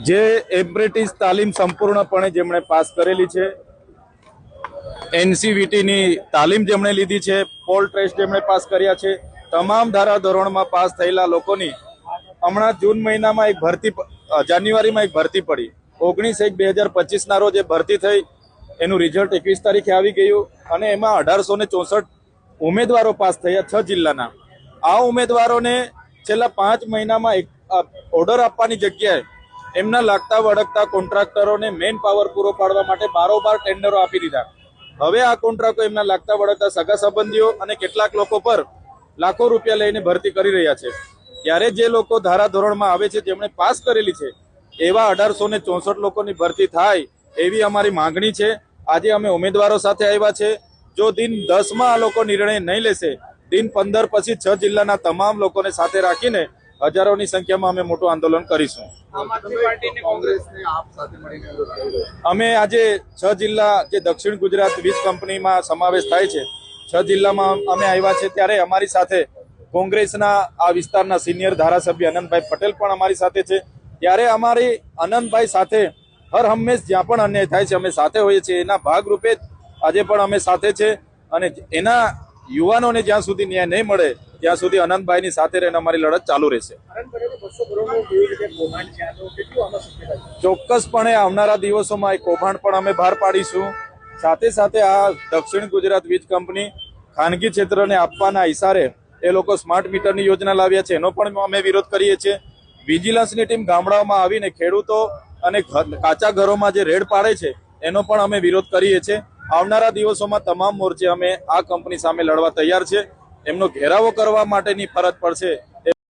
જે એપ્રેન્ટિસ તાલીમ સંપૂર્ણપણે જેમણે પાસ કરેલી છે, એનસીવીટીની તાલીમ જેમણે લીધી છે, પોલ ટેસ્ટ જેમણે પાસ કર્યા છે, તમામ ધારાધોરણમાં પાસ થયેલા લોકોની હમણાં જૂન મહિનામાં એક ભરતી, જાન્યુઆરીમાં એક ભરતી પડી, 19/1/2025 રોજ એ ભરતી થઈ. એનું રિઝલ્ટ 21 તારીખે આવી ગયું અને એમાં 1864 ઉમેદવારો પાસ થયા 6 જિલ્લાના. આ ઉમેદવારોને છેલ્લા 5 મહિનામાં એક ઓર્ડર આપવાની જગ્યાએ એમના લાગતા વળગતા કોન્ટ્રાક્ટરોને મેન પાવર પૂરો પાડવા માટે બારોબાર ટેન્ડરો આપી દીધા. હવે આ કોન્ટ્રાક્ટો એમના લાગતા વળગતા સગા સંબંધીઓ અને કેટલાક લોકો પર લાખો રૂપિયા લઈને ભરતી કરી રહ્યા છે. ત્યારે જે લોકો ધારાધોરણમાં આવે છે, જેમણે પાસ કરેલી છે, એવા 1864 લોકોની ભરતી થાય એવી અમારી માંગણી છે. આજે અમે ઉમેદવારો સાથે આવ્યા છે. જો દિન 10માં આ લોકો નિર્ણય નહીં લેશે, દિન 15 પછી 6 જિલ્લાના તમામ લોકોને સાથે રાખીને હજારોની સંખ્યામાં અમે મોટું આંદોલન કરીશું. અમે આજે 6 જિલ્લા, જે દક્ષિણ ગુજરાત વીજ કંપનીમાં સમાવેશ થાય છે, 6 જિલ્લામાં અમે આવ્યા છે. ત્યારે અમારી સાથે કોંગ્રેસના આ વિસ્તારના સિનિયર ધારાસભ્ય અનંતભાઈ પટેલ પણ અમારી સાથે છે. ત્યારે અમારી અનંતભાઈ સાથે હર હંમેશ જ્યાં પણ અન્યાય થાય છે અમે સાથે હોઈએ છીએ. એના ભાગરૂપે આજે પણ અમે સાથે છે અને એના યુવાનોને જ્યાં સુધી ન્યાય નહીં મળે ત્યાં સુધી અનંતભાઈની સાથે રહીને અમારી લડત ચાલુ રહેશે. ચોક્કસપણે આવનારા દિવસોમાં એક કૌભાંડ પણ અમે બહાર પાડીશું. સાથે સાથે આ દક્ષિણ ગુજરાત વીજ કંપની ખાનગી ક્ષેત્રને આપવાના ઇશારે એ લોકો સ્માર્ટ મીટરની યોજના લાવ્યા છે, એનો પણ અમે વિરોધ કરીએ છીએ. વિજિલન્સની ટીમ ગામડાઓમાં આવીને ખેડૂતો અને કાચા ઘરોમાં જે રેડ પાડે છે એનો પણ અમે વિરોધ કરીએ છીએ. આવનારા દિવસોમાં તમામ મોરચે અમે આ કંપની સામે લડવા તૈયાર છે. એમનો ઘેરાવો કરવા માટેની ફરજ પડશે